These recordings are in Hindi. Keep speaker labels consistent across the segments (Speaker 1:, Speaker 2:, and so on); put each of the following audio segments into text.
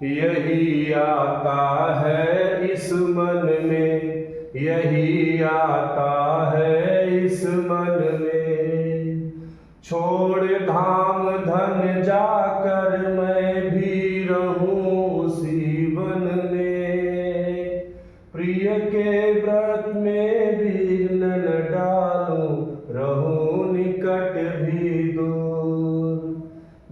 Speaker 1: यही आता है इस मन में, यही आता है इस मन में। छोड़ धाम धन जाकर मैं भी रहूं उसी वन में। प्रिय के व्रत में विघ्न न डालूं, रहूं निकट भी दूर।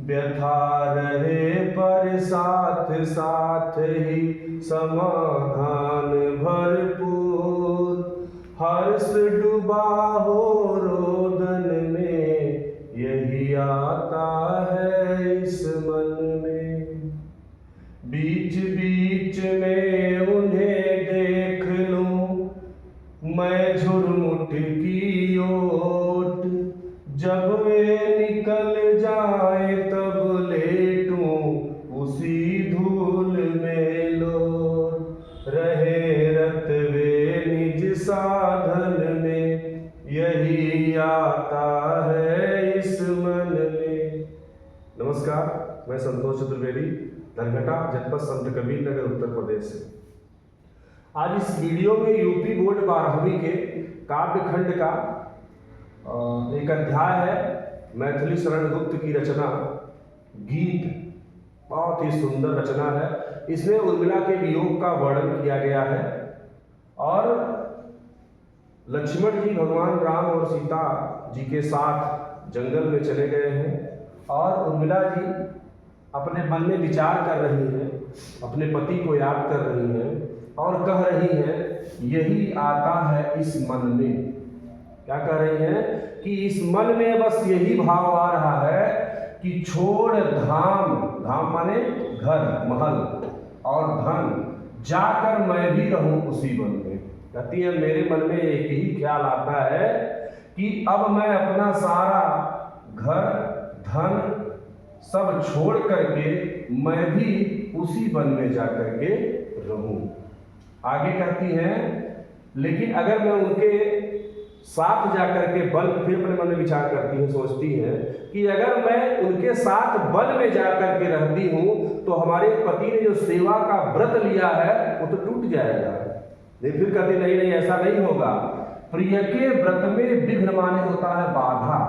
Speaker 1: व्यथा रहे पर साथ साथ ही समाधान भरपूर। हर्ष डूबा हो रोदन में, यही आता है इस मन में। बीच बीच में उन्हें देख लूं मैं झुरमुट की ओट। जब वे निकल जाए तब लेटूं उसी धूल में लौट। रहे रत वे निज साधन में, यही आता है इस मन में। नमस्कार, मैं संतोष चतुर्वेदी, धनघटा, जनपद संत कबीर नगर, उत्तर प्रदेश से। आज इस वीडियो में यूपी बोर्ड 12वीं के काव्यखंड का एक अध्याय है, मैथिली शरण गुप्त की रचना गीत। बहुत ही सुंदर रचना है। इसमें उर्मिला के वियोग का वर्णन किया गया है और लक्ष्मण जी भगवान राम और सीता जी के साथ जंगल में चले गए हैं और उर्मिला जी अपने मन में विचार कर रही हैं, अपने पति को याद कर रही हैं और कह रही हैं यही आता है इस मन में। क्या कह रही हैं कि इस मन में बस यही भाव आ रहा है कि छोड़ धाम, धाम माने घर महल, और धन, जाकर मैं भी रहूं उसी वन में। कहती है मेरे मन में एक ही ख्याल आता है कि अब मैं अपना सारा घर धन सब छोड़ करके मैं भी उसी वन में जाकर के रहूं। आगे कहती हैं लेकिन अगर मैं उनके साथ जाकर के बल, फिर अपने मन में विचार करती है, सोचती है कि अगर मैं उनके साथ बल में जाकर के रहती हूँ तो हमारे पति ने जो सेवा का व्रत लिया है वो तो टूट जाएगा। लेकिन फिर कहती नहीं नहीं ऐसा नहीं होगा। प्रिय के व्रत में विघ्न माने होता है बाधा।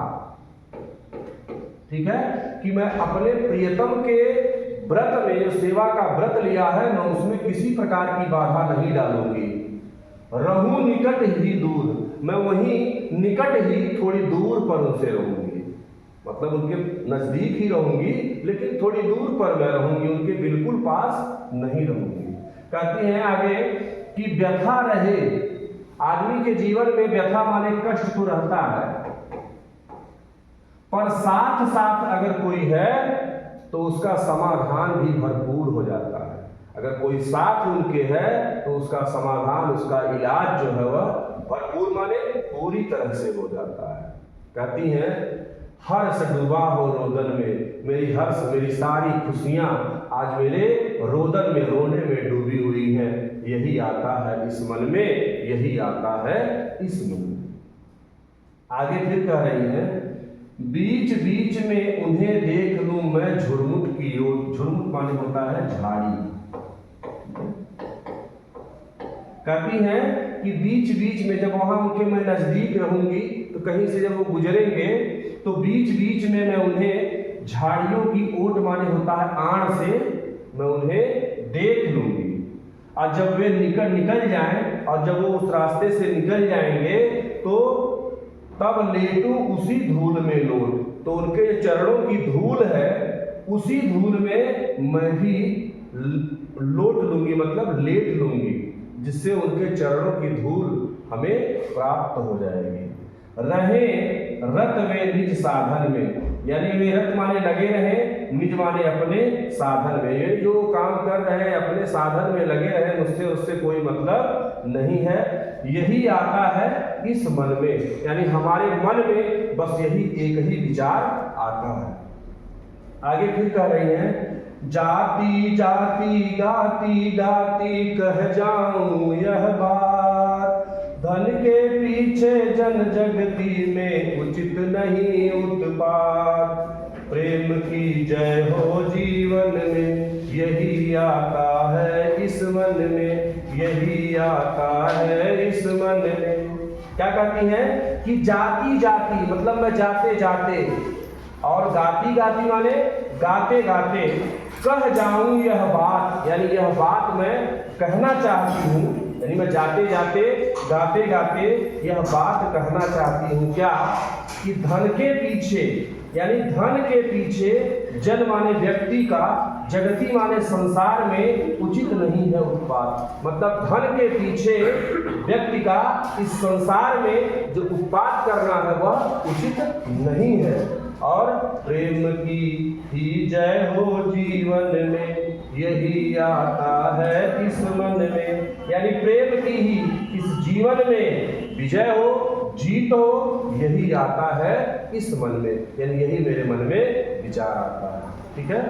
Speaker 1: ठीक है कि मैं अपने प्रियतम के व्रत में जो सेवा का व्रत लिया है मैं उसमें किसी प्रकार की बाधा नहीं डालूंगी। रहूं निकट ही दूर, मैं वहीं निकट ही थोड़ी दूर पर उनसे रहूंगी, मतलब उनके नजदीक ही रहूंगी लेकिन थोड़ी दूर पर मैं रहूंगी, उनके बिल्कुल पास नहीं रहूंगी। कहती हैं आगे कि व्यथा रहे, आदमी के जीवन में व्यथा माने कष्ट तो रहता है, पर साथ साथ अगर कोई है तो उसका समाधान भी भरपूर हो जाता है। अगर कोई साथ उनके है तो उसका समाधान, उसका इलाज जो है वह भरपूर माने पूरी तरह से हो जाता है। कहती हैं हर्ष डूबा हो रोदन में, मेरी हर्ष, मेरी सारी खुशियां आज मेरे रोदन में, रोने में डूबी हुई हैं। यही आता है इस मन में, यही आता है इस मन में। आगे फिर कह रही हैं बीच बीच में उन्हें देख लूं मैं झुरमुट की ओर। झुरमुट माने होता है झाड़ी। कहती हैं कि बीच बीच में जब वहां उनके मैं नजदीक रहूंगी तो कहीं से जब वो गुजरेंगे तो बीच बीच में मैं उन्हें झाड़ियों की ओट माने होता है आड़ से मैं उन्हें देख लूंगी। और जब वे निकल जाएं और जब वो उस रास्ते से निकल जाएंगे तो तब लेटूं उसी धूल में लौट। तो उनके चरणों की धूल है, उसी धूल में मैं भी लौट लूंगी, मतलब लेट लूंगी, जिससे उनके चरणों की धूल हमें प्राप्त हो जाएगी। रहे रत वे निज साधन में, यानी वे रत माने लगे रहे, निज माने अपने साधन में। ये जो काम कर रहे हैं अपने साधन में लगे रहे, मुझसे उससे कोई मतलब नहीं है। यही आता है इस मन में, यानी हमारे मन में बस यही एक ही विचार आता है। आगे फिर कह रही हैं जाति जाति गाती गाती कह जाऊं यह बात, धन के पीछे जन जगती में उचित नहीं उत्पात। प्रेम की जय हो जीवन में, यही यही आता है इस मन में, यही आता है इस मन में। क्या कहती हैं कि जाती जाती मतलब मैं जाते जाते, और गाती गाती माने गाते गाते, कह जाऊं यह बात, यानी यह बात मैं कहना चाहती हूँ, यानी मैं जाते जाते गाते गाते यह बात कहना चाहती हूँ। क्या कि धन के पीछे, यानी धन के पीछे जन माने व्यक्ति का, जगती माने संसार में उचित नहीं है उत्पात। मतलब धन के पीछे व्यक्ति का इस संसार में जो उत्पात करना है वह उचित नहीं है। और प्रेम की ही जय हो जीवन में, यही आता है इस मन में, यानी प्रेम की ही इस जीवन में विजय हो, जीत हो, यही आता है इस मन में, यानी यही मेरे मन में विचार आता है। ठीक है।